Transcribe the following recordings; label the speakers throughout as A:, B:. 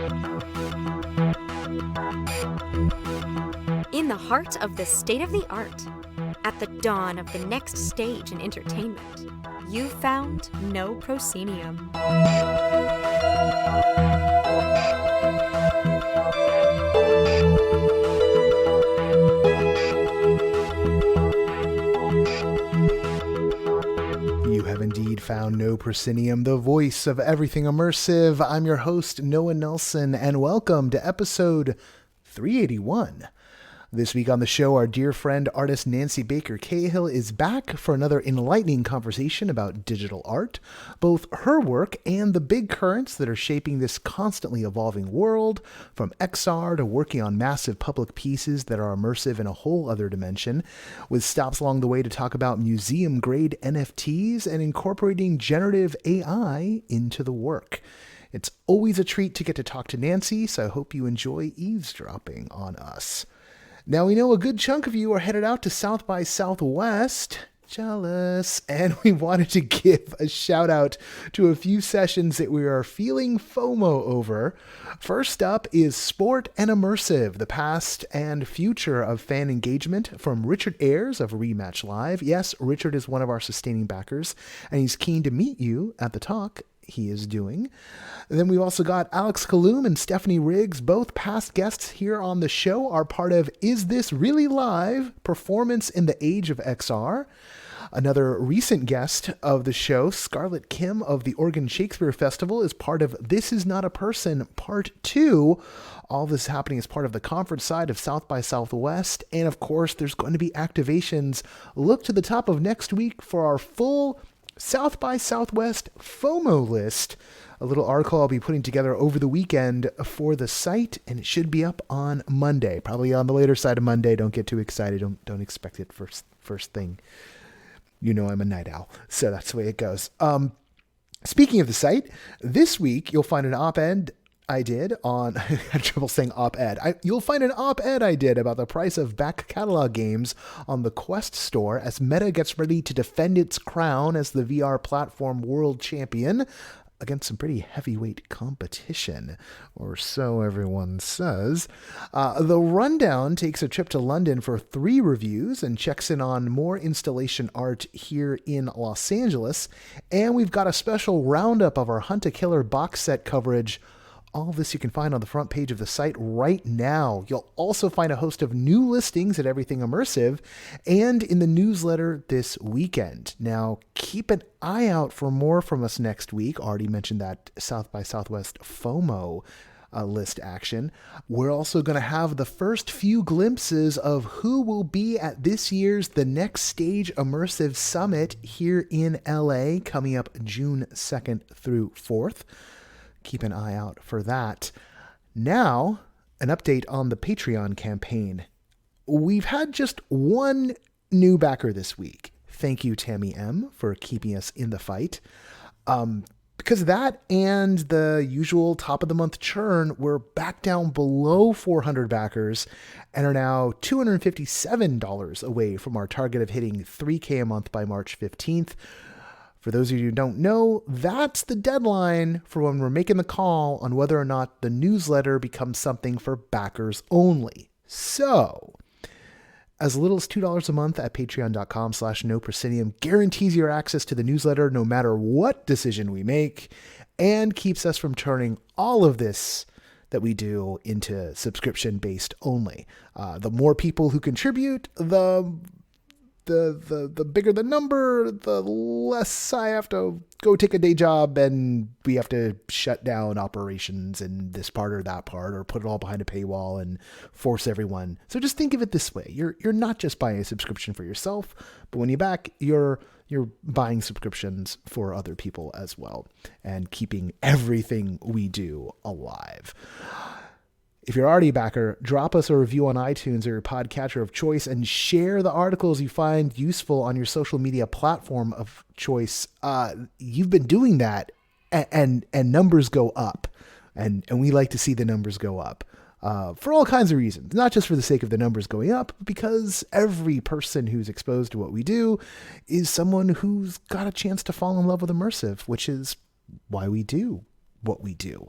A: In the heart of the state-of-the-art, at the dawn of the next stage in entertainment, you found No Proscenium.
B: You have indeed found No Proscenium, the voice of everything immersive. I'm your host, Noah Nelson, and welcome to episode 381. This week on the show, our dear friend, artist Nancy Baker Cahill is back for another enlightening conversation about digital art, both her work and the big currents that are shaping this constantly evolving world, from XR to working on massive public pieces that are immersive in a whole other dimension, with stops along the way to talk about museum-grade NFTs and incorporating generative AI into the work. It's always a treat to get to talk to Nancy, so I hope you enjoy eavesdropping on us. Now, we know a good chunk of you are headed out to South by Southwest. Jealous. And we wanted to give a shout out to a few sessions that we are feeling FOMO over. First up is Sport and Immersive, the past and future of fan engagement, from Richard Ayers of Rematch Live. Yes, Richard is one of our sustaining backers, and he's keen to meet you at the talk he is doing. And then we've also got Alex Kaloum and Stephanie Riggs, both past guests here on the show, are part of Is This Really Live? Performance in the Age of XR. Another recent guest of the show, Scarlett Kim of the Oregon Shakespeare Festival, is part of This Is Not a Person Part 2. All this happening as part of the conference side of South by Southwest. And of course, there's going to be activations. Look to the top of next week for our full South by Southwest FOMO list, a little article I'll be putting together over the weekend for the site, and it should be up on Monday, probably on the later side of Monday. Don't get too excited. Don't expect it first thing. You know I'm a night owl, so that's the way it goes. Speaking of the site, this week you'll find an op-ed I did on, I had trouble saying op-ed. You'll find an op-ed I did about the price of back catalog games on the Quest store as Meta gets ready to defend its crown as the VR platform world champion against some pretty heavyweight competition, or so everyone says. The Rundown takes a trip to London for 3 reviews and checks in on more installation art here in Los Angeles. And we've got a special roundup of our Hunt a Killer box set coverage. All of this you can find on the front page of the site right now. You'll also find a host of new listings at Everything Immersive and in the newsletter this weekend. Now, keep an eye out for more from us next week. Already mentioned that South by Southwest FOMO list action. We're also going to have the first few glimpses of who will be at this year's The Next Stage Immersive Summit here in LA, coming up June 2nd through 4th. Keep an eye out for that. Now, an update on the Patreon campaign. We've had just one new backer this week. Thank you, Tammy M, for keeping us in the fight. Because of that and the usual top of the month churn, we're back down below 400 backers and are now $257 away from our target of hitting $3K a month by March 15th. For those of you who don't know, that's the deadline for when we're making the call on whether or not the newsletter becomes something for backers only. So, as little as $2 a month at patreon.com/noproscenium guarantees your access to the newsletter no matter what decision we make, and keeps us from turning all of this that we do into subscription-based only. The more people who contribute, the bigger the number, the less I have to go take a day job and we have to shut down operations in this part or that part, or put it all behind a paywall and force everyone. So just think of it this way. You're not just buying a subscription for yourself, but when you back, you're buying subscriptions for other people as well and keeping everything we do alive. If you're already a backer, drop us a review on iTunes or your podcatcher of choice and share the articles you find useful on your social media platform of choice. You've been doing that and numbers go up, and we like to see the numbers go up for all kinds of reasons, not just for the sake of the numbers going up, but because every person who's exposed to what we do is someone who's got a chance to fall in love with immersive, which is why we do what we do.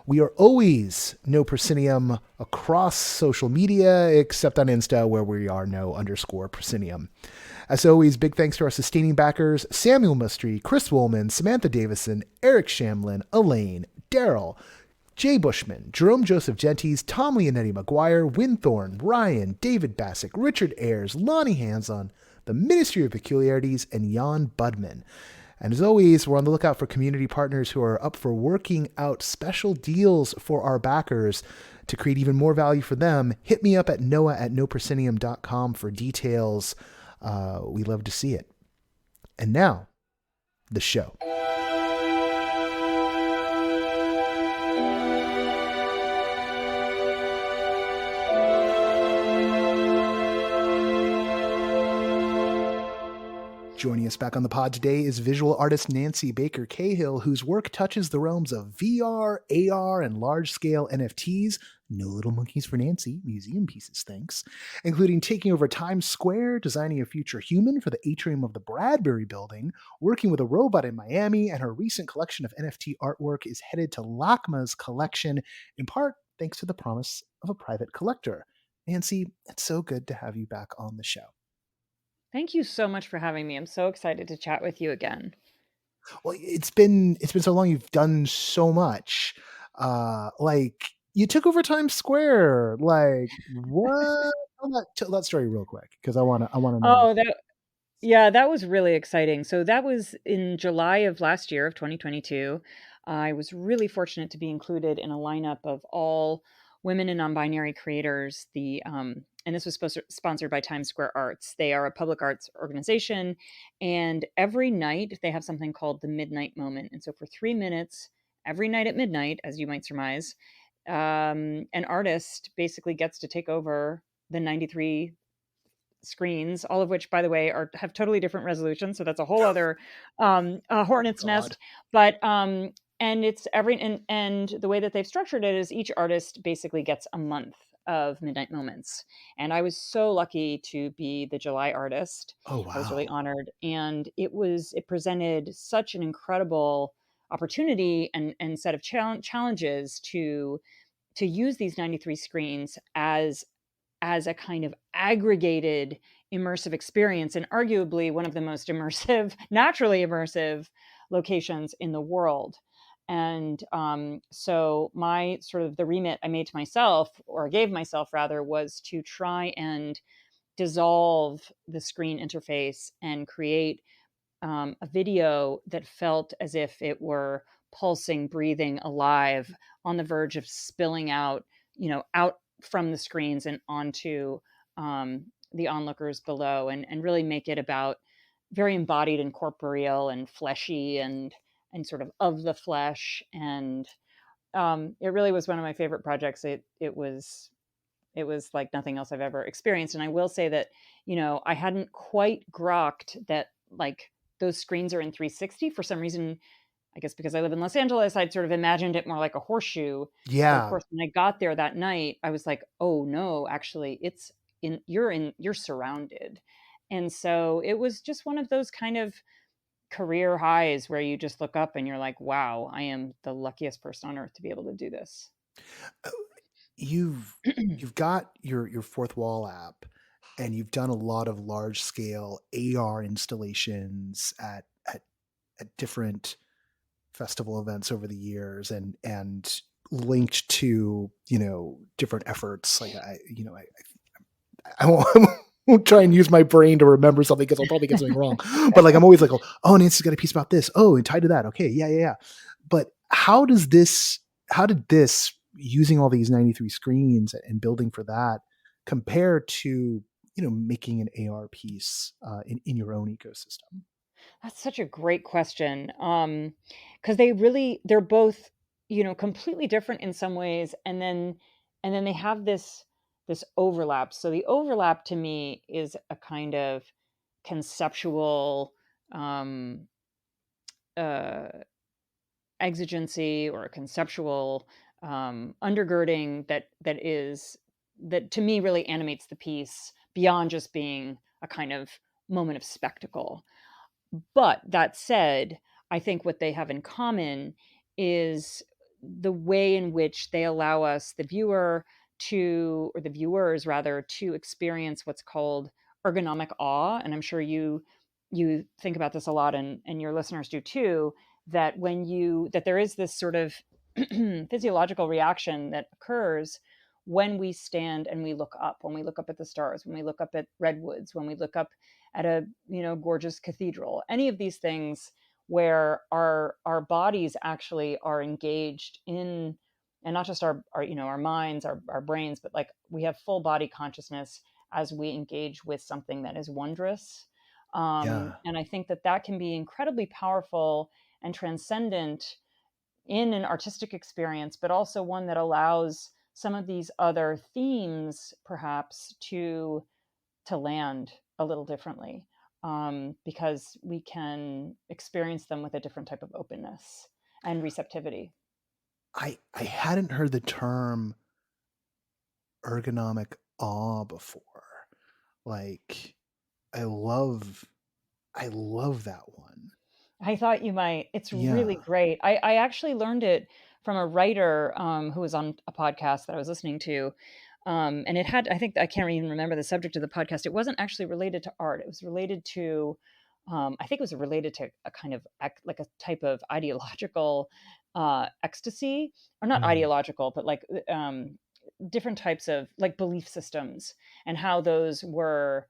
B: We are always No Proscenium across social media, except on Insta, where we are no_Proscenium. As always, big thanks to our sustaining backers, Samuel Mustry, Chris Woolman, Samantha Davison, Eric Shamlin, Elaine, Daryl, Jay Bushman, Jerome Joseph Genties, Tom Leonetti McGuire, Winthorne, Ryan, David Bassick, Richard Ayers, Lonnie Hanson, the Ministry of Peculiarities, and Jan Budman. And as always, we're on the lookout for community partners who are up for working out special deals for our backers to create even more value for them. Hit me up at noah@noproscenium.com for details. We love to see it. And now, the show. Joining us back on the pod today is visual artist Nancy Baker Cahill, whose work touches the realms of VR, AR, and large-scale NFTs. No little monkeys for Nancy, museum pieces, thanks. Including taking over Times Square, designing a future human for the atrium of the Bradbury Building, working with a robot in Miami, and her recent collection of NFT artwork is headed to LACMA's collection, in part thanks to the promise of a private collector. Nancy, it's so good to have you back on the show.
C: Thank you so much for having me. I'm so excited to chat with you again.
B: Well, it's been so long. You've done so much. Like you took over Times Square. Like what? Tell that story real quick because I want to know.
C: Oh, that was really exciting. So that was in July of last year of 2022. I was really fortunate to be included in a lineup of all women and non-binary creators. And this was sponsored by Times Square Arts. They are a public arts organization, and every night they have something called the Midnight Moment. And so for 3 minutes, every night at midnight, as you might surmise, an artist basically gets to take over the 93 screens, all of which, by the way, have totally different resolutions. So that's a whole other hornet's nest. But and it's and the way that they've structured it is each artist basically gets a month of Midnight Moments. And I was so lucky to be the July artist.
B: Oh wow!
C: I was really honored, and it presented such an incredible opportunity and set of challenges to use these 93 screens as a kind of aggregated immersive experience, and arguably one of the most immersive, naturally immersive locations in the world. And so my sort of the remit I made to myself, or gave myself rather, was to try and dissolve the screen interface and create a video that felt as if it were pulsing, breathing, alive, on the verge of spilling out, out from the screens and onto the onlookers below, and really make it about very embodied and corporeal and fleshy and sort of the flesh. And it really was one of my favorite projects. It was like nothing else I've ever experienced. And I will say that, I hadn't quite grokked that like those screens are in 360 for some reason. I guess because I live in Los Angeles, I'd sort of imagined it more like a horseshoe.
B: Yeah.
C: But of course, when I got there that night, I was like, oh no, actually you're surrounded. And so it was just one of those kind of career highs where you just look up and you're like, wow, I am the luckiest person on earth to be able to do this.
B: You've got your Fourth Wall app, and you've done a lot of large scale AR installations at different festival events over the years, and linked to different efforts. Like I won't try and use my brain to remember something because I'll probably get something wrong. But like I'm always like, oh, Nancy's got a piece about this. Oh, and tied to that. Okay, yeah. But how did this using all these 93 screens and building for that compare to making an AR piece in your own ecosystem?
C: That's such a great question. Because they're both, completely different in some ways. And then they have this overlap. So the overlap to me is a kind of conceptual uh, exigency, or a conceptual undergirding that to me really animates the piece beyond just being a kind of moment of spectacle. But that said, I think what they have in common is the way in which they allow us, the viewer, to, or the viewers rather, to experience what's called ergonomic awe. And I'm sure you think about this a lot, and your listeners do too, that that there is this sort of physiological reaction that occurs when we stand and we look up, when we look up at the stars, when we look up at redwoods, when we look up at a gorgeous cathedral, any of these things where our bodies actually are engaged in, and not just our minds, our brains, but like we have full body consciousness as we engage with something that is wondrous.
B: Yeah.
C: And I think that can be incredibly powerful and transcendent in an artistic experience, but also one that allows some of these other themes perhaps to land a little differently, because we can experience them with a different type of openness and receptivity.
B: I hadn't heard the term ergonomic awe before. Like, I love I love that one.
C: I thought you might. It's really
B: Yeah.
C: great. I actually learned it from a writer, who was on a podcast that I was listening to. And it had, I think, I can't even remember the subject of the podcast. It wasn't actually related to art. It was related to, I think it was related to a kind of like a type of ideological ecstasy, or not
B: Mm.
C: ideological, but like different types of like belief systems, and how those were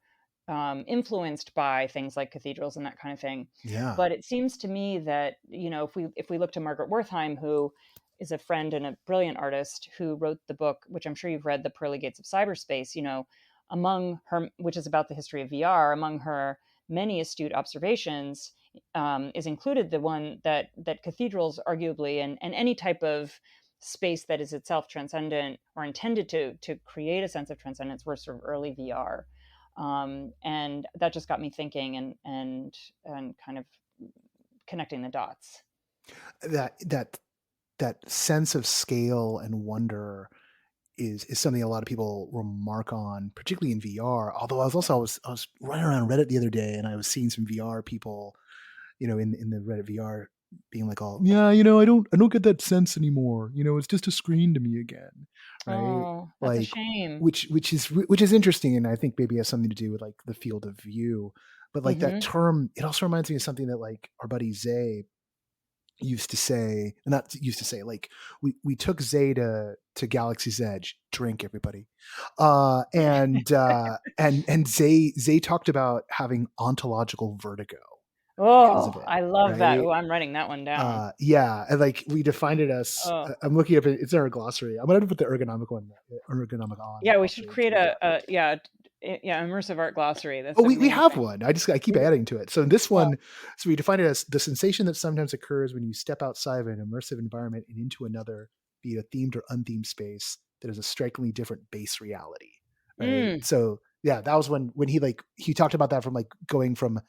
C: influenced by things like cathedrals and that kind of thing.
B: Yeah.
C: But it seems to me that, if we look to Margaret Wertheim, who is a friend and a brilliant artist who wrote the book, which I'm sure you've read, The Pearly Gates of Cyberspace, among her, which is about the history of VR, among her many astute observations, is included the one that cathedrals arguably, and any type of space that is itself transcendent or intended to create a sense of transcendence, were sort of early VR. And that just got me thinking, and kind of connecting the dots.
B: That that sense of scale and wonder is something a lot of people remark on, particularly in VR. Although I was running around Reddit the other day and I was seeing some VR people, in the Reddit VR being like, all, yeah, I don't get that sense anymore. It's just a screen to me again. Right.
C: Oh, that's a
B: Like,
C: shame.
B: which is interesting. And I think maybe has something to do with like the field of view, but like that
C: Hmm.
B: term, it also reminds me of something that like our buddy Zay used to say, not used to say, like we took Zay to Galaxy's Edge, drink everybody. And Zay talked about having ontological vertigo because of
C: Oh,
B: it,
C: I love that.
B: right?
C: Oh, I'm writing that one down.
B: Yeah, and like we defined it as
C: Oh,
B: I'm looking up it's in our glossary. I'm gonna put the ergonomic one, ergonomic on the
C: yeah, we should
B: glossary
C: create
B: too.
C: yeah, immersive art glossary. That's
B: Oh, we have
C: amazing.
B: one. I keep adding to it. So in this
C: Oh,
B: one, so we define it as the sensation that sometimes occurs when you step outside of an immersive environment and into another, be it a themed or unthemed space that is a strikingly different base reality. Right.
C: mm.
B: So yeah, that was when he talked about that from like going from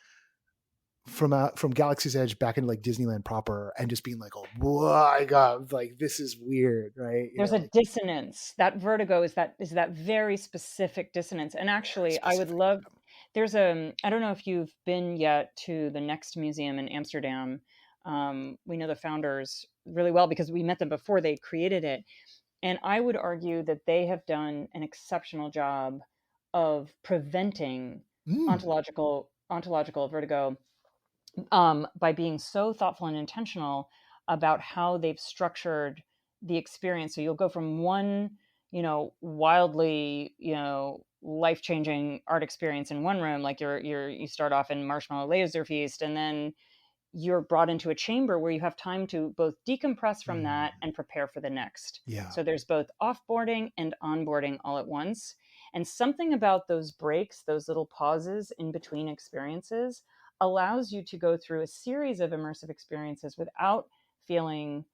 B: Galaxy's Edge back into like Disneyland proper and just being like, oh, whoa, I got like this is weird, right?
C: There's a
B: Like
C: dissonance. That vertigo is that very specific dissonance. And
B: very
C: actually, I would
B: specific.
C: love. There's a. I don't know if you've been yet to the Next Museum in Amsterdam. We know the founders really well because we met them before they created it, and I would argue that they have done an exceptional job of preventing
B: Mm,
C: ontological vertigo, by being so thoughtful and intentional about how they've structured the experience. So you'll go from one, wildly, life changing art experience in one room, like you start off in Marshmallow Laser Feast, and then you're brought into a chamber where you have time to both decompress from that
B: mm,
C: and prepare for the next.
B: yeah.
C: So there's both offboarding and onboarding all at once. And something about those breaks, those little pauses in between experiences, allows you to go through a series of immersive experiences without feeling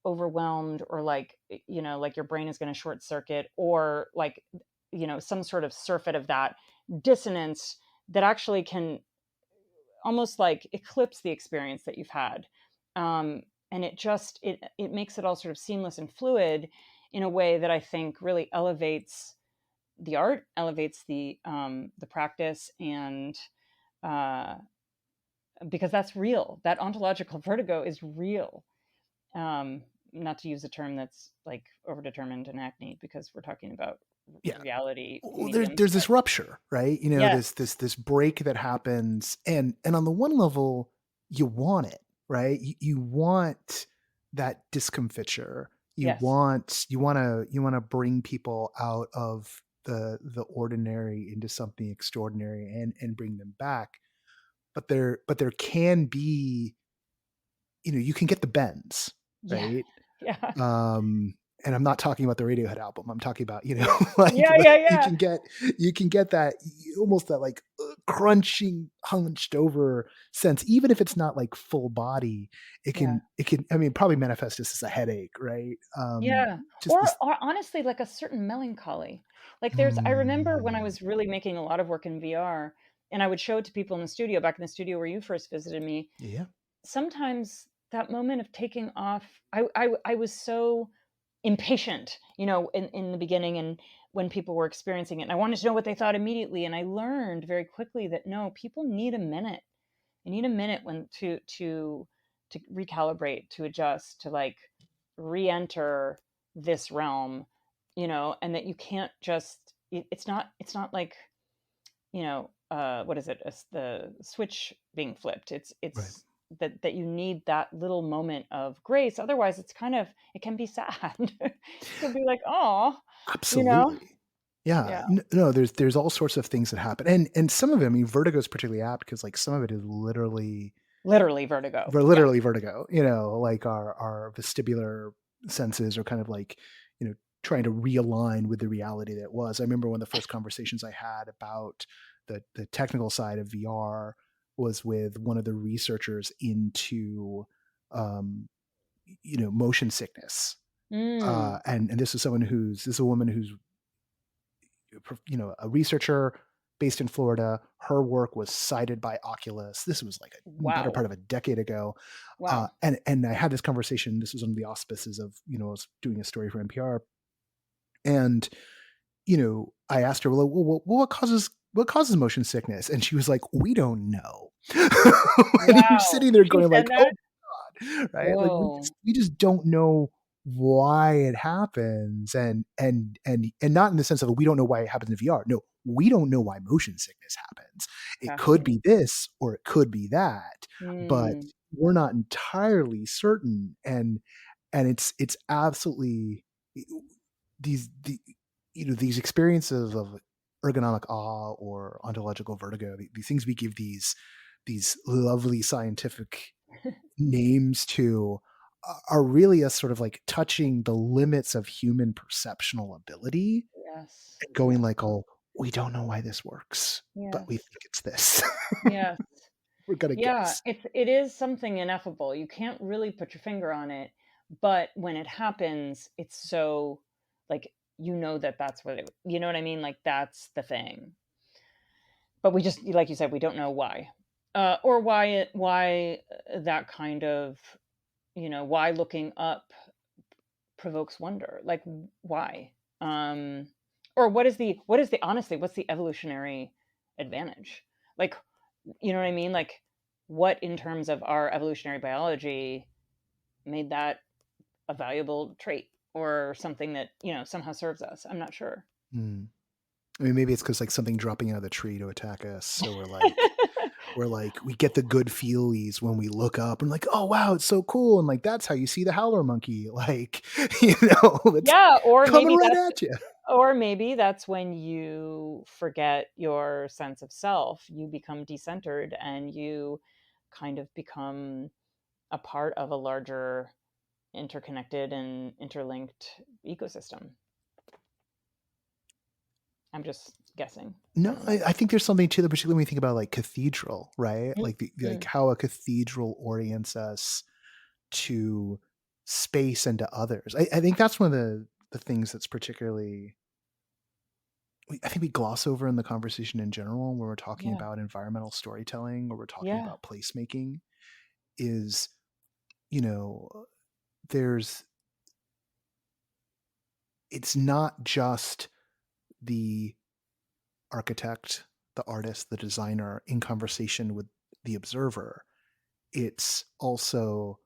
C: overwhelmed, or like, like your brain is going to short circuit, or like, some sort of surfeit of that dissonance that actually can almost like eclipse the experience that you've had. And it makes it all sort of seamless and fluid in a way that I think really elevates the art, elevates the practice, and uh, because that's real. That ontological vertigo is real. not to use a term that's like overdetermined and acne, because we're talking about
B: Yeah.
C: reality
B: Well,
C: mediums.
B: there's this rupture, right? You know,
C: Yes.
B: this break that happens, and on the one level, you want it, right? You want that discomfiture.
C: Yes.
B: You want to bring people out of the ordinary into something extraordinary and bring them back. But there can be, you know, you can get the bends,
C: Yeah.
B: right?
C: Yeah.
B: Um, and I'm not talking about the Radiohead album. I'm talking about, you know, like
C: Yeah. Yeah.
B: you
C: Yeah.
B: can get that almost that like crunching, hunched over sense, even if it's not like full body.
C: Yeah.
B: I mean, probably manifest just as a headache, right?
C: Yeah.
B: Just this.
C: Or honestly, like a certain melancholy. Like I remember when I
B: Mm,
C: was really making a lot of work in VR, and I would show it to people in the studio, back in the studio where you first visited me.
B: yeah,
C: Sometimes that moment of taking off, I was so impatient, in the beginning, and when people were experiencing it, and I wanted to know what they thought immediately. And I learned very quickly that no, people need a minute. They need a minute when to recalibrate, to adjust, to like re-enter this realm, and that you can't just it's not like, what is it? The switch being flipped.
B: right.
C: It's that you need that little moment of grace. Otherwise, it can be sad. It can be like, oh, you know,
B: Absolutely. Yeah.
C: yeah,
B: No, there's all sorts of things that happen. And some of it, I mean, Vertigo is particularly apt because like some of it is literally
C: literally vertigo.
B: we're
C: Yeah.
B: literally vertigo, you know, like our vestibular senses are kind of like, you know, trying to realign with the reality that was. I remember one of the first conversations I had about the technical side of VR was with one of the researchers into um, you know, motion sickness.
C: Mm,
B: And this is a woman who's, you know, a researcher based in Florida. Her work was cited by Oculus. This was like a better
C: wow.
B: part of a decade ago.
C: Wow.
B: And I had this conversation. This was under the auspices of, you know, I was doing a story for NPR, and you know, I asked her, well, what causes motion sickness? And she was like, we don't know. And you're
C: Wow.
B: sitting there
C: She
B: going
C: said
B: like, oh
C: that?
B: God, right? Like
C: Whoa.
B: we just don't know why it happens, and not in the sense of we don't know why it happens in VR. No, we don't know why motion sickness happens. It could
C: Fascinating.
B: be this or it could be that, but
C: Mm,
B: we're not entirely certain. And it's absolutely the you know, these experiences of ergonomic awe or ontological vertigo, these things we give these lovely scientific names to, are really us sort of like touching the limits of human perceptional ability
C: yes.
B: and going
C: Yes.
B: like, oh, we don't know why this works, but we
C: Yes.
B: think it's this.
C: Yes.
B: We're gonna
C: Yeah,
B: guess.
C: it is something ineffable. You can't really put your finger on it, but when it happens, it's so like that that's what you know what I mean? Like that's the thing. But we just, like you said, we don't know why. Or why that kind of, why looking up provokes wonder. Like why? Um or what is the honestly, what's the evolutionary advantage? Like, you know what I mean? Like, what in terms of our evolutionary biology made that a valuable trait or something that, somehow serves us? I'm not sure.
B: Hmm. I mean, maybe it's because like something dropping out of the tree to attack us. So we're like, we get the good feelies when we look up and like, oh wow, it's so cool. And like, that's how you see the howler monkey. Like, you know, it's
C: Yeah,
B: coming right at you.
C: or maybe that's when you forget your sense of self. You become decentered and you kind of become a part of a larger interconnected and interlinked ecosystem. I'm just guessing. I
B: No,
C: don't know.
B: I think there's something to that, particularly when we think about like cathedral, right?
C: Mm,
B: Like like
C: mm,
B: how a cathedral orients us to space and to others. I think that's one of the things that's particularly I think we gloss over in the conversation in general when we're talking
C: yeah,
B: about environmental storytelling or we're talking
C: yeah,
B: about placemaking is, you know, there's it's not just the architect, the artist, the designer in conversation with the observer. It's also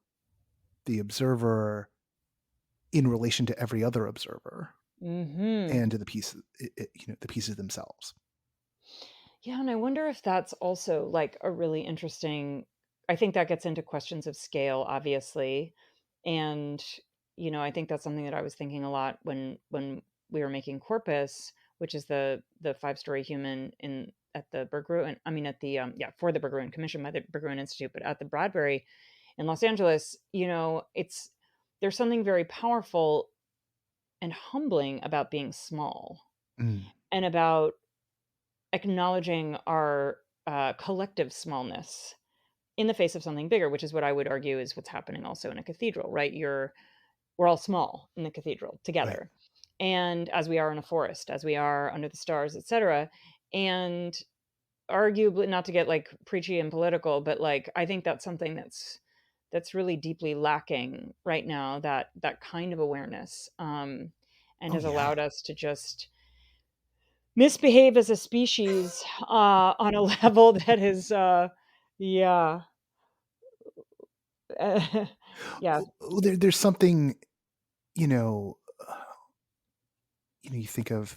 B: the observer in relation to every other observer
C: Mm-hmm.
B: and to the pieces, the pieces themselves.
C: Yeah, and I wonder if that's also like a really interesting. I think that gets into questions of scale, obviously, and I think that's something that I was thinking a lot when we were making Corpus, which is the 5-story human in at the Berggruen. I mean, at the for the Berggruen, commissioned by the Berggruen Institute, but at the Bradbury in Los Angeles. It's there's something very powerful and humbling about being small
B: Mm.
C: and about acknowledging our collective smallness in the face of something bigger, which is what I would argue is what's happening also in a cathedral, right? We're all small in the cathedral
B: Right.
C: together, and as we are in a forest, as we are under the stars, etc. And arguably, not to get like preachy and political, but like I think that's something that's really deeply lacking right now. That kind of awareness, and
B: Oh
C: has
B: yeah.
C: allowed us to just misbehave as a species on a level that is yeah yeah.
B: There's something, you know, you think of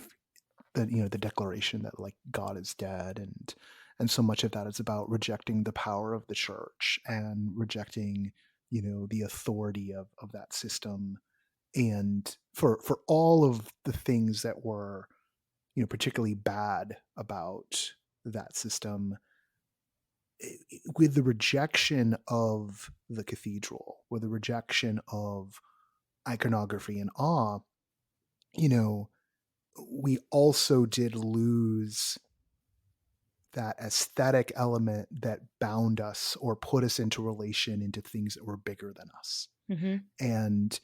B: the declaration that like God is dead, and so much of that is about rejecting the power of the church and rejecting the authority of that system, and for all of the things that were particularly bad about that system, with the rejection of the cathedral, with the rejection of iconography and awe, you know we also did lose that aesthetic element that bound us or put us into relation into things that were bigger than us.
C: Hmm.
B: And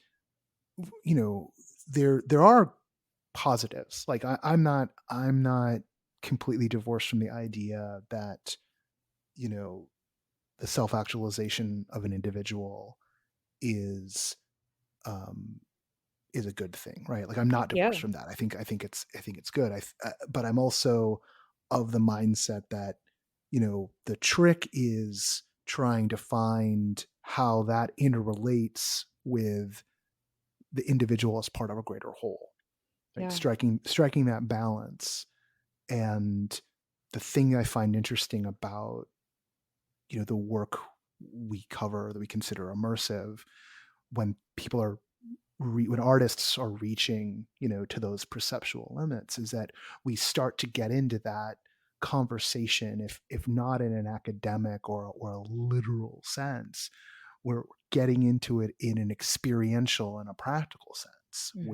B: you know, there are positives. Like I'm not completely divorced from the idea that you know the self actualization of an individual is um, is a good thing, right? Like I'm not
C: Yeah.
B: divorced from that. I think it's good. But I'm also of the mindset that the trick is trying to find how that interrelates with the individual as part of a greater whole, right?
C: Yeah.
B: Striking that balance. And the thing I find interesting about the work we cover that we consider immersive, when people are when artists are reaching to those perceptual limits, is that we start to get into that conversation, if not in an academic or a literal sense, we're getting into it in an experiential and a practical sense,
C: Hmm.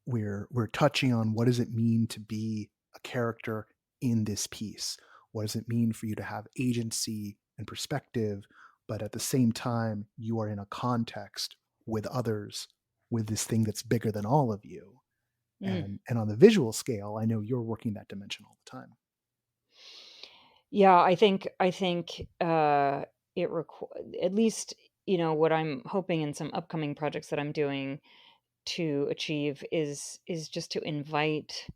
B: where we're touching on what does it mean to be a character in this piece, what does it mean for you to have agency and perspective, but at the same time you are in a context with others, with this thing that's bigger than all of you.
C: Mm.
B: And on the visual scale, I know you're working that dimension all the time.
C: Yeah, I think it at least what I'm hoping in some upcoming projects that I'm doing to achieve is just to invite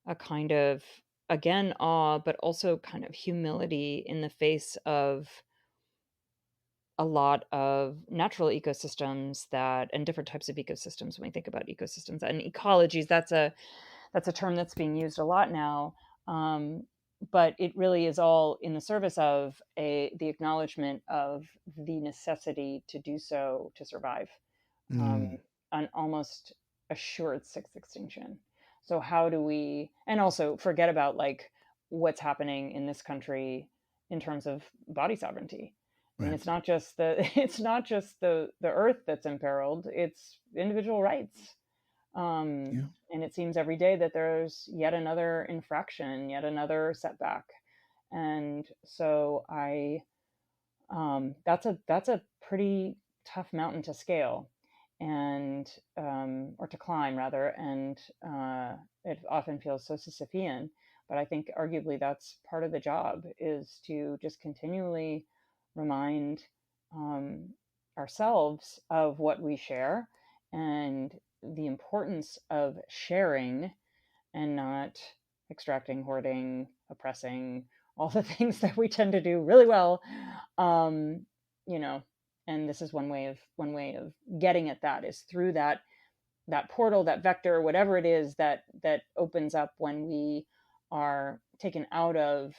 C: a kind of, again, awe, but also kind of humility in the face of a lot of natural ecosystems that and different types of ecosystems. When we think about ecosystems and ecologies, that's a term that's being used a lot now. um, but it really is all in the service of the acknowledgement of the necessity to do so to survive, um,
B: Mm,
C: an almost assured sixth extinction. So how do we, and also forget about like what's happening in this country in terms of body sovereignty. I mean,
B: right.
C: it's not just the it's not just the earth that's imperiled; it's individual rights.
B: Yeah.
C: And it seems every day that there's yet another infraction, yet another setback. And so that's a pretty tough mountain to scale, and or to climb rather, and it often feels so Sisyphean. But I think arguably that's part of the job, is to just continually remind um, ourselves of what we share and the importance of sharing and not extracting, hoarding, oppressing, all the things that we tend to do really well. Um, you know, And this is one way of getting at that, is through that portal, that vector, whatever it is that opens up when we are taken out of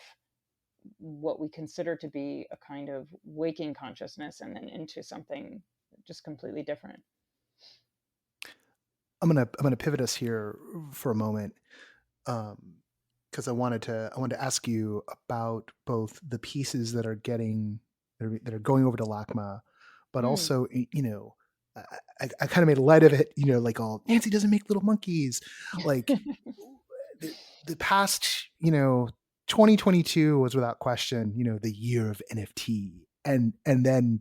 C: what we consider to be a kind of waking consciousness and then into something just completely different.
B: I'm gonna pivot us here for a moment, because I wanted to ask you about both the pieces that are going over to LACMA, but
C: Mm.
B: also I, I kind of made light of it, like, all Nancy doesn't make little monkeys, like the, the past 2022 was without question the year of NFT, and then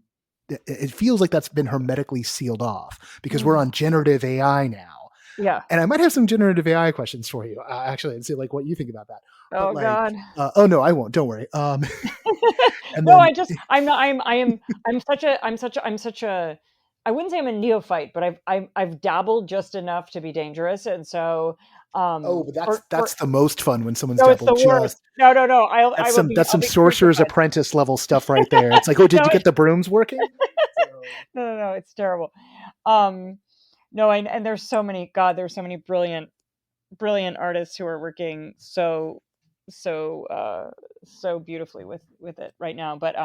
B: it feels like that's been hermetically sealed off because we're on generative AI now.
C: Yeah.
B: And I might have some generative AI questions for you, actually, and see like what you think about that. But
C: Oh
B: like,
C: God.
B: oh no, I won't. Don't worry. And
C: No,
B: then,
C: I'm such a, I wouldn't say I'm a neophyte, but I've dabbled just enough to be dangerous. And so,
B: oh, but
C: for
B: that's the most fun when someone's
C: no, it's the
B: dabbled
C: worst.
B: just.
C: No, no, no.
B: That's
C: I'll
B: some
C: be
B: sorcerer's
C: crucified.
B: apprentice level stuff right there. It's like, oh, did
C: No,
B: you get the brooms working? So,
C: no, no, no. It's terrible. Um, no, and there's so many, God, there's so many brilliant artists who are working so beautifully with it right now. But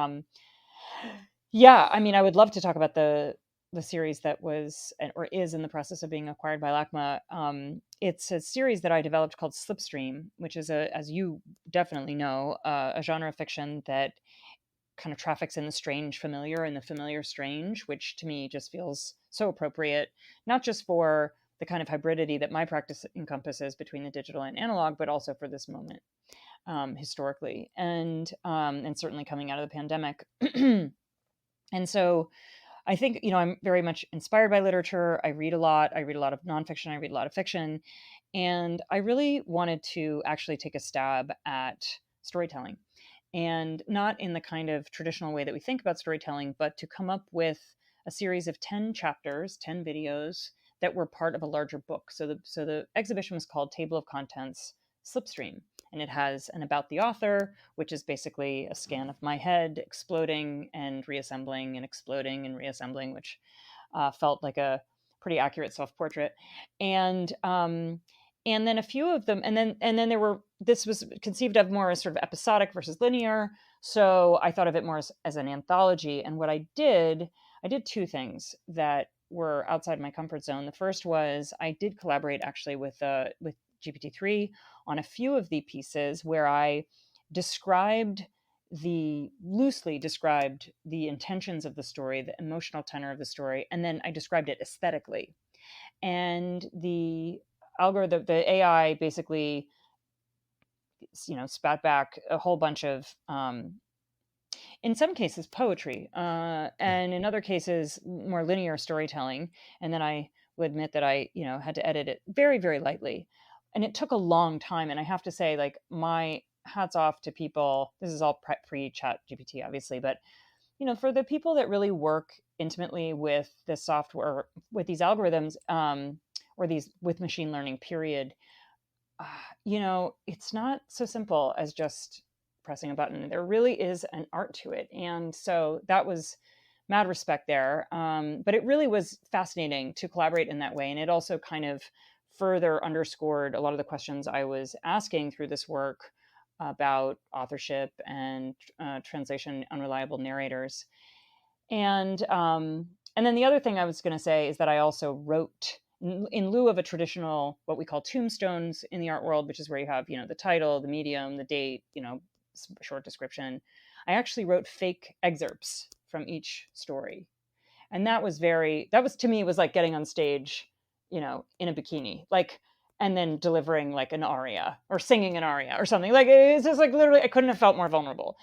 C: yeah, I mean, I would love to talk about the series that was or is in the process of being acquired by LACMA. It's a series that I developed called Slipstream, which is as you definitely know, a genre of fiction that kind of traffics in the strange familiar and the familiar strange, which to me just feels so appropriate, not just for the kind of hybridity that my practice encompasses between the digital and analog, but also for this moment historically, and certainly coming out of the pandemic. And so I think, I'm very much inspired by literature. I read a lot. I read a lot of nonfiction. I read a lot of fiction. And I really wanted to actually take a stab at storytelling, and not in the kind of traditional way that we think about storytelling, but to come up with a series of 10 chapters, 10 videos that were part of a larger book. So the exhibition was called Table of Contents Slipstream, and it has an about the author, which is basically a scan of my head exploding and reassembling and exploding and reassembling, which felt like a pretty accurate self-portrait. And then a few of them, and then there were, this was conceived of more as sort of episodic versus linear. So I thought of it more as an anthology. And what I did two things that were outside my comfort zone. The first was I did collaborate actually with GPT-3 on a few of the pieces where I loosely described the intentions of the story, the emotional tenor of the story, and then I described it aesthetically. And the algorithm, the AI, basically, spat back a whole bunch of, in some cases, poetry, and in other cases, more linear storytelling. And then I will admit that I, had to edit it very, very lightly, and it took a long time. And I have to say, like, my hats off to people. This is all pre-Chat GPT, obviously, but for the people that really work intimately with this software, with these algorithms, or these with machine learning, period, it's not so simple as just pressing a button. There really is an art to it. And so that was mad respect there. But it really was fascinating to collaborate in that way. And it also kind of further underscored a lot of the questions I was asking through this work about authorship and translation, unreliable narrators. And then the other thing I was going to say is that I also wrote, in lieu of a traditional, what we call tombstones in the art world, which is where you have, the title, the medium, the date, short description. I actually wrote fake excerpts from each story. And that was to me, was like getting on stage, in a bikini, like, and then delivering like an aria or singing an aria or something. Like, it's just like, literally, I couldn't have felt more vulnerable.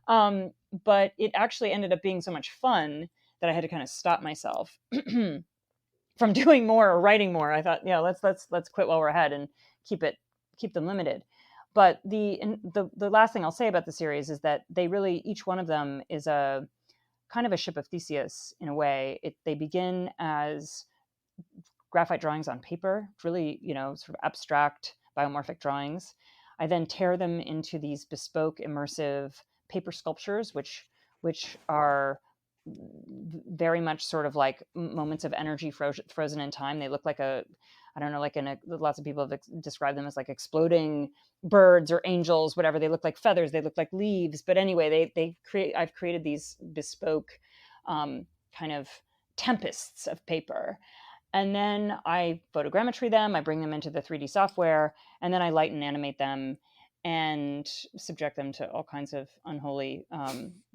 C: But it actually ended up being so much fun that I had to kind of stop myself from doing more or writing more. I thought, let's quit while we're ahead and keep them limited. But the last thing I'll say about the series is that they really, each one of them is a kind of a ship of Theseus in a way. They begin as graphite drawings on paper, really, sort of abstract biomorphic drawings. I then tear them into these bespoke immersive paper sculptures, which are very much sort of like moments of energy frozen in time. They look like I don't know, like lots of people have described them as like exploding birds or angels, whatever. They look like feathers, they look like leaves. But anyway, I've created these bespoke kind of tempests of paper. And then I photogrammetry them, I bring them into the 3D software, and then I light and animate them and subject them to all kinds of unholy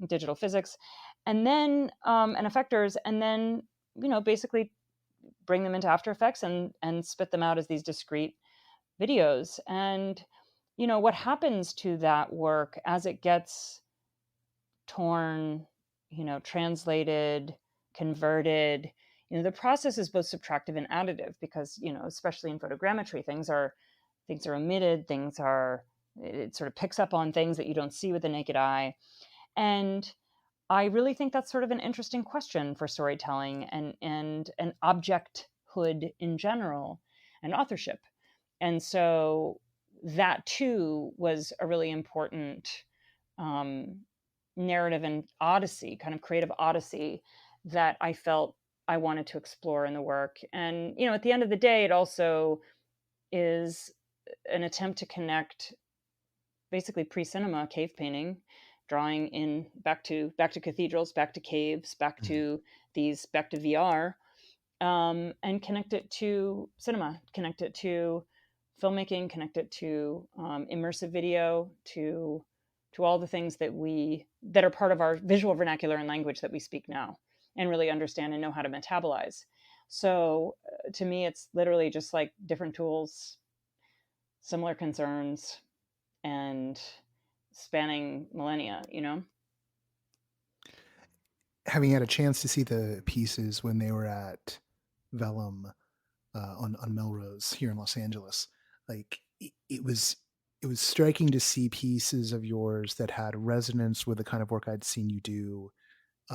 C: digital physics. And then, and effectors, and then, basically bring them into After Effects and spit them out as these discrete videos. And, what happens to that work as it gets torn, translated, converted, the process is both subtractive and additive because, especially in photogrammetry, things are omitted, it sort of picks up on things that you don't see with the naked eye. And I really think that's sort of an interesting question for storytelling and objecthood in general and authorship. And so that too was a really important narrative and odyssey, kind of creative odyssey that I felt I wanted to explore in the work. And, at the end of the day, it also is an attempt to connect basically pre-cinema cave painting, drawing in back to cathedrals, back to caves, back to VR, and connect it to cinema, connect it to filmmaking, connect it to immersive video, to all the things that are part of our visual vernacular and language that we speak now and really understand and know how to metabolize. So to me, it's literally just like different tools, similar concerns, and spanning millennia,
B: Having had a chance to see the pieces when they were at Vellum on Melrose here in Los Angeles, like it was striking to see pieces of yours that had resonance with the kind of work I'd seen you do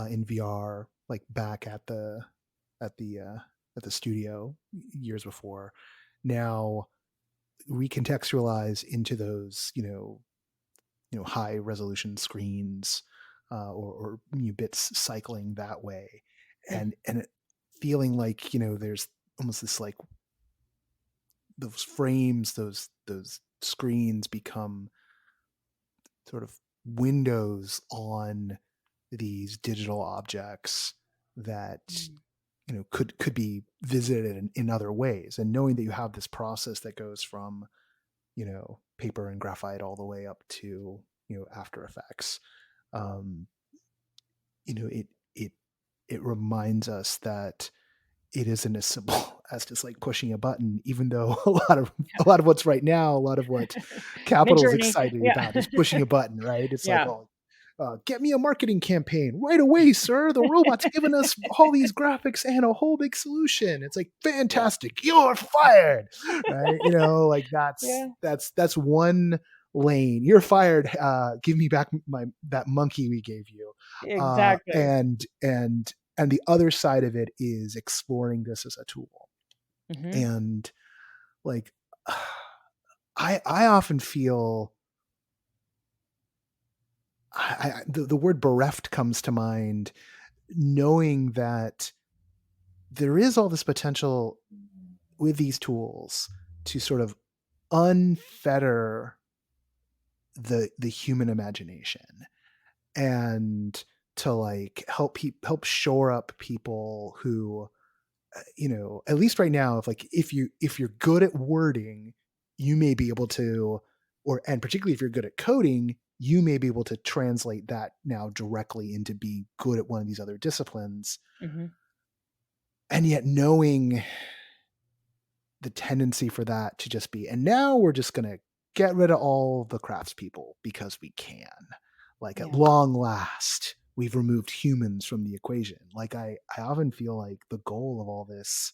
B: in VR, like back at the studio years before. Now recontextualize into those high resolution screens or bits cycling that way, and it feeling like there's almost this like those frames, those screens become sort of windows on these digital objects that could be visited in other ways. And knowing that you have this process that goes from paper and graphite all the way up to After Effects, it reminds us that it isn't as simple as just like pushing a button, even though a lot of what's right now, a lot of what capital is
C: Midjourney,
B: excited
C: yeah.
B: about is pushing a button, right? It's like,
C: Yeah.
B: get me a marketing campaign right away, sir. The robot's giving us all these graphics and a whole big solution. It's like, fantastic. You're fired, right? Like that's one lane. You're fired. Give me back that monkey we gave you.
C: Exactly.
B: And the other side of it is exploring this as a tool.
C: Mm-hmm.
B: And like, I often feel the word bereft comes to mind, knowing that there is all this potential with these tools to sort of unfetter the human imagination and to like help shore up people who at least right now, if you're good at wording, you may be able to, and particularly if you're good at coding, you may be able to translate that now directly into being good at one of these other disciplines.
C: Mm-hmm.
B: And yet knowing the tendency for that to just be, and now we're just going to get rid of all the craftspeople because we can. At long last, we've removed humans from the equation. Like I often feel like the goal of all this,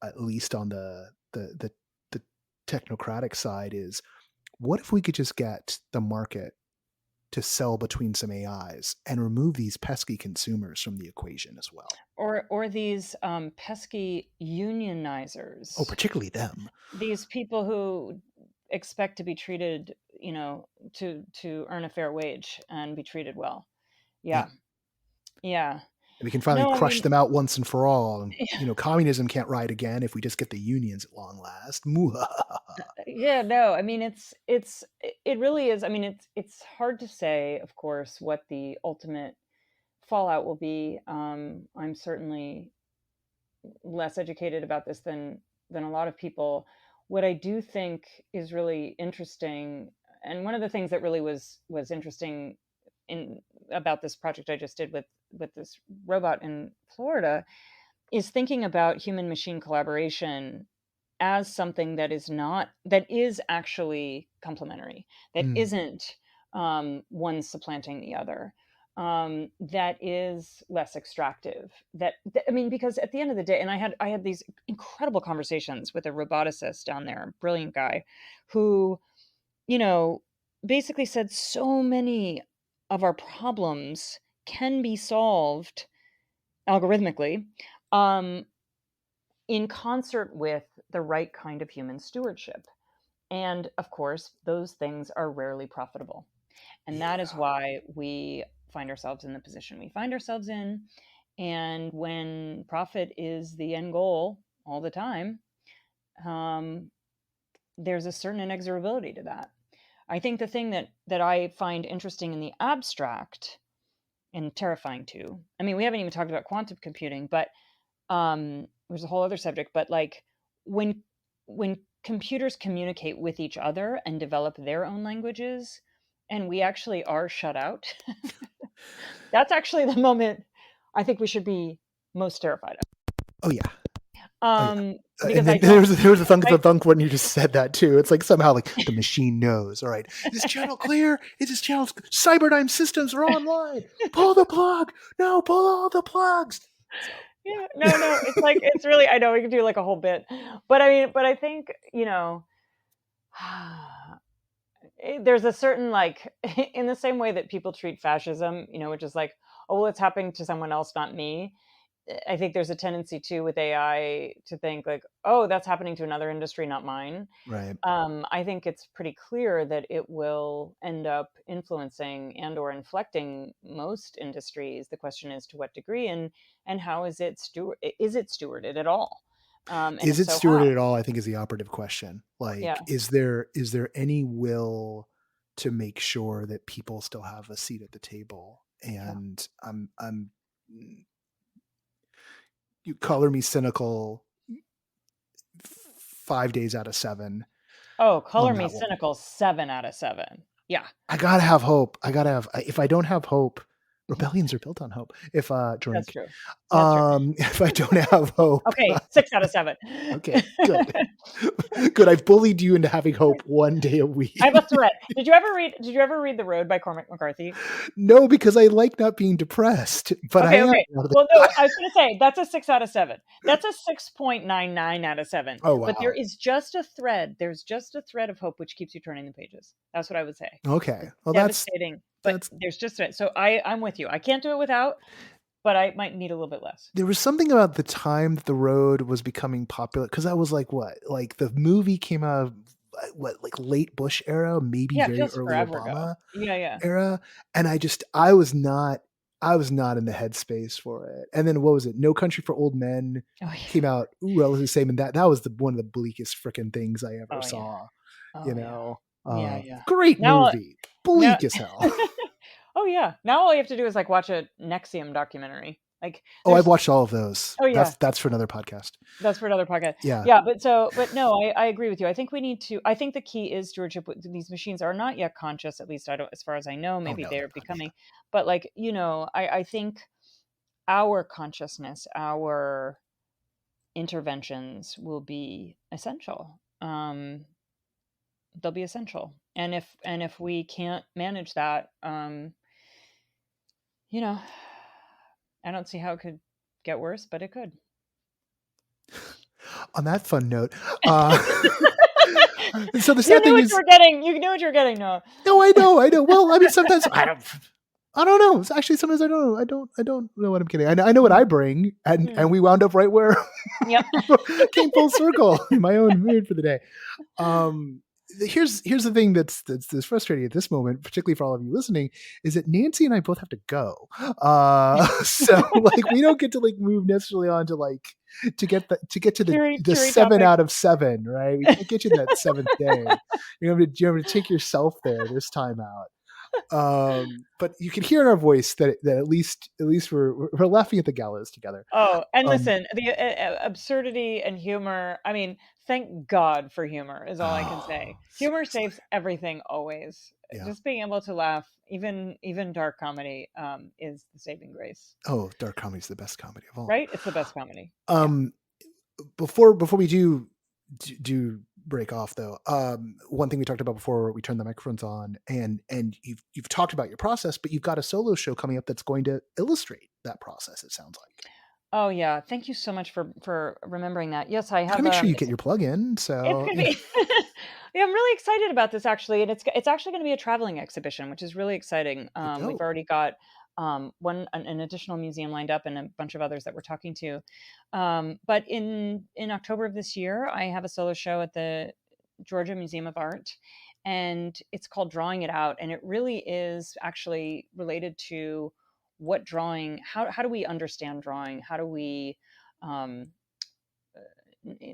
B: at least on the technocratic side, is what if we could just get the market to sell between some AIs and remove these pesky consumers from the equation as well?
C: Or these pesky unionizers.
B: Oh, particularly them.
C: These people who expect to be treated, to earn a fair wage and be treated well. Yeah. Yeah.
B: And we can finally
C: No, I
B: crush
C: mean,
B: them out once and for all. And, communism can't ride again if we just get the unions at long last.
C: yeah, no, I mean, it really is. I mean, it's hard to say, of course, what the ultimate fallout will be. I'm certainly less educated about this than a lot of people. What I do think is really interesting, and one of the things that really was interesting in about this project I just did with this robot in Florida, is thinking about human machine collaboration as something that is actually complementary, that
B: Mm.
C: isn't one supplanting the other, that is less extractive. I mean, because at the end of the day, and I had these incredible conversations with a roboticist down there, brilliant guy, who, you know, basically said so many of our problems can be solved algorithmically, um, in concert with the right kind of human stewardship. And of course, those things are rarely profitable. And that is
B: Yeah.
C: why we find ourselves in the position we find ourselves in. And when profit is the end goal all the time, um, there's a certain inexorability to that. I think the thing that I find interesting in the abstract and terrifying too. I mean, we haven't even talked about quantum computing, but there's a whole other subject. But like when when computers communicate with each other and develop their own languages, and we actually are shut out, that's actually the moment I think we should be most terrified
B: Oh yeah.
C: of.
B: Oh yeah. And
C: Because I
B: then
C: don't,
B: there was a thunk
C: I,
B: the thunk when you just said that too. It's like somehow like the machine knows. All right, is this channel clear? Is this channel Cyberdyne systems are online? Pull the plug. No, pull all the plugs. So
C: yeah,
B: yeah.
C: no, it's like, it's really, I know we could do like a whole bit, but I mean, but I think, there's a certain, like, in the same way that people treat fascism, which is like, oh, well, it's happening to someone else, not me. I think there's a tendency too with AI to think like, oh, that's happening to another industry, not mine.
B: Right.
C: I think it's pretty clear that it will end up influencing and or inflecting most industries. The question is to what degree, and how is it stewarded at all? And
B: Is
C: if
B: it
C: so, how?
B: stewarded at all? I think is the operative question.
C: Yeah,
B: Like, is there any will to make sure that people still have a seat at the table?
C: yeah.
B: And I'm you color me cynical 5 days out of 7
C: Oh, color
B: on
C: me
B: that one.
C: cynical, 7 out of 7. Yeah,
B: I gotta have hope. If I don't have hope, rebellions are built on hope. If
C: that's
B: drink,
C: true. That's true.
B: if I don't have hope,
C: Okay, 6 out of 7.
B: okay, good, good. I've bullied you into having hope one day a
C: I have a
B: week.
C: threat. Did you ever read The Road by Cormac McCarthy?
B: No, because I like not being depressed, but I
C: Okay,
B: am.
C: okay. Well, no, I was going to say that's a 6 out of 7. That's a 6.99 out of 7.
B: Oh
C: But there
B: wow.
C: is just a thread. There's just a thread of hope which keeps you turning the pages. That's what I would say.
B: Okay.
C: It's
B: Well,
C: devastating, but
B: that's.
C: there's just thread. So I'm with you. I can't do it without, but I might need a little bit less.
B: There was something about the time that The Road was becoming popular because that was like what, like the movie came out of what, like late Bush era, maybe
C: Yeah, it
B: very
C: feels
B: early
C: forever ago.
B: Obama
C: Yeah, yeah.
B: era, and I was not in the headspace for it. And then what was it? No Country for Old Men
C: Oh
B: came
C: yeah.
B: out relatively same, and that was one of the bleakest freaking things I ever
C: Oh yeah.
B: saw.
C: Oh
B: You
C: yeah.
B: know,
C: Yeah, yeah.
B: great
C: Now,
B: movie,
C: now.
B: bleak as hell.
C: Oh yeah. Now all you have to do is like watch a Nexium documentary. Like
B: Oh, I've
C: there's.
B: watched all of those.
C: Oh yeah.
B: That's for another podcast.
C: That's for another podcast.
B: Yeah.
C: Yeah, but no, I agree with you. I think we need to. I think the key is stewardship. These machines are not yet conscious, at least I don't, as far as I know.
B: Oh
C: Maybe
B: no, they're
C: they're
B: not. Yeah.
C: becoming, but like I think our consciousness, our interventions will be essential. They'll be essential, and if we can't manage that, you know, I don't see how it could get worse, but it could.
B: On that fun note, so the
C: You
B: sad
C: knew
B: thing
C: what you
B: is,
C: were getting. You knew what you were getting, Noah.
B: no, I know. Well, I mean, sometimes I don't know. Actually, sometimes I don't know. I don't know what I'm kidding. I know what I bring, and we wound up right where
C: Yep.
B: came full circle in my own mood for the day. Um, here's the thing that's frustrating at this moment, particularly for all of you listening, is that Nancy and I both have to go. So like we don't get to like move necessarily on to like to get to the
C: Curie
B: 7
C: topic.
B: out of 7, right? We can't get you that 7th day. You're going to take yourself there this time out. But you can hear in our voice that at least we're laughing at the gallows together.
C: Oh, and listen, the absurdity and humor. I mean, thank God for humor is all I can say. Humor saves everything always.
B: Yeah.
C: Just being able to laugh, even dark comedy, is the saving grace.
B: Oh, dark comedy is the best comedy of all.
C: Right? It's the best comedy.
B: Before we do break off though, one thing we talked about before we turned the microphones on, and you've talked about your process, but you've got a solo show coming up that's going to illustrate that process, it sounds like.
C: Oh yeah, thank you so much for remembering that. Yes, I have.
B: Gotta make sure you get your plug in. So
C: it's gonna be. Yeah, I'm really excited about this actually, and it's actually going to be a traveling exhibition, which is really exciting. We've already got an additional museum lined up and a bunch of others that we're talking to. But in October of this year, I have a solo show at the Georgia Museum of Art, and it's called Drawing It Out, and it really is actually related to what drawing. How do we understand drawing? How do we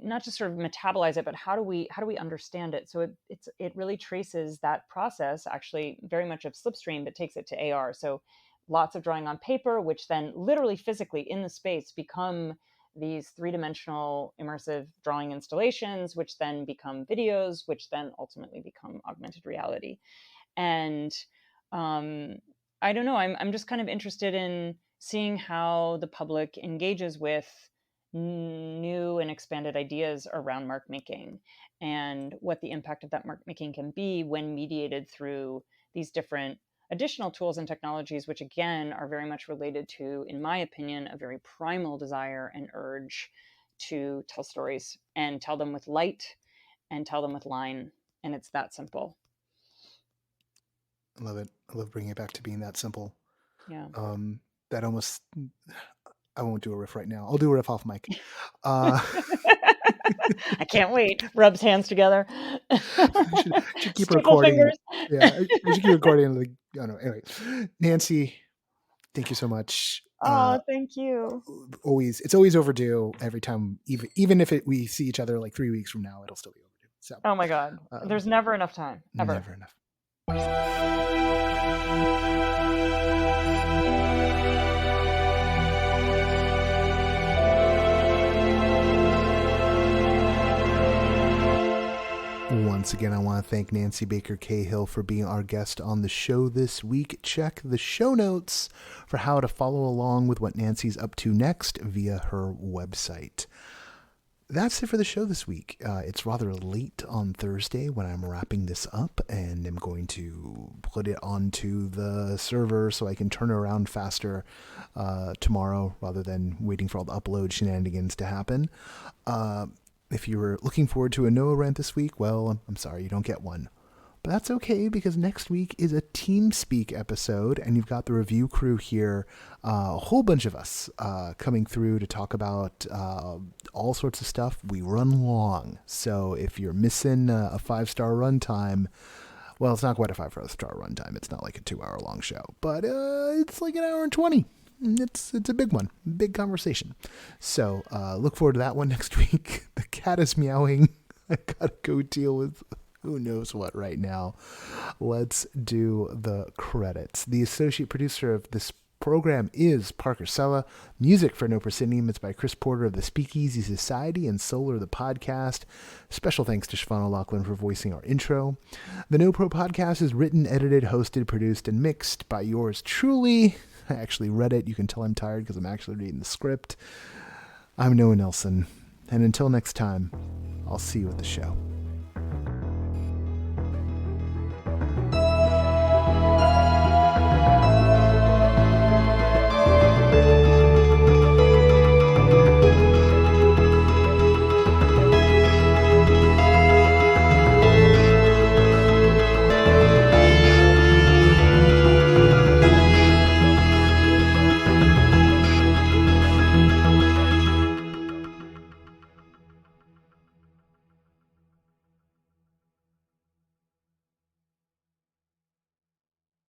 C: not just sort of metabolize it, but how do we understand it? So it really traces that process, actually very much of slipstream, but takes it to AR. So lots of drawing on paper, which then literally physically in the space become these 3-dimensional immersive drawing installations, which then become videos, which then ultimately become augmented reality. And I don't know, I'm just kind of interested in seeing how the public engages with new and expanded ideas around mark making and what the impact of that mark making can be when mediated through these different additional tools and technologies, which again are very much related to, in my opinion, a very primal desire and urge to tell stories and tell them with light and tell them with line. And it's that simple.
B: I love it. I love bringing it back to being that simple.
C: Yeah.
B: That almost, I won't do a riff right now. I'll do a riff off mic.
C: I can't wait. Rubs hands together.
B: should keep recording. Fingers. Yeah, I should keep recording. I don't know. Anyway, Nancy, thank you so much.
C: Oh, thank you.
B: It's always overdue. Every time, even if we see each other like 3 weeks from now, it'll still be overdue. So,
C: oh my God, there's never enough time. Ever.
B: Never enough. Once again, I want to thank Nancy Baker Cahill for being our guest on the show this week. Check the show notes for how to follow along with what Nancy's up to next via her website. That's it for the show this week. It's rather late on Thursday when I'm wrapping this up, and I'm going to put it onto the server so I can turn it around faster tomorrow rather than waiting for all the upload shenanigans to happen. If you were looking forward to a Noah rant this week, well, I'm sorry you don't get one. But that's okay, because next week is a TeamSpeak episode, and you've got the review crew here, a whole bunch of us coming through to talk about all sorts of stuff. We run long, so if you're missing a 5-star runtime, well, it's not quite a 5-star runtime. It's not like a 2-hour long show, but it's like an hour and 20. It's a big one, big conversation. So look forward to that one next week. The cat is meowing. I gotta go deal with who knows what right now. Let's do the credits. The associate producer of this program is Parker Sella. Music for No Proscenium is by Chris Porter of the Speakeasy Society and Solar the Podcast. Special thanks to Siobhan O'Loughlin for voicing our intro. The No Pro Podcast is written, edited, hosted, produced, and mixed by yours truly. I actually read it. You can tell I'm tired because I'm actually reading the script. I'm Noah Nelson, and until next time, I'll see you at the show.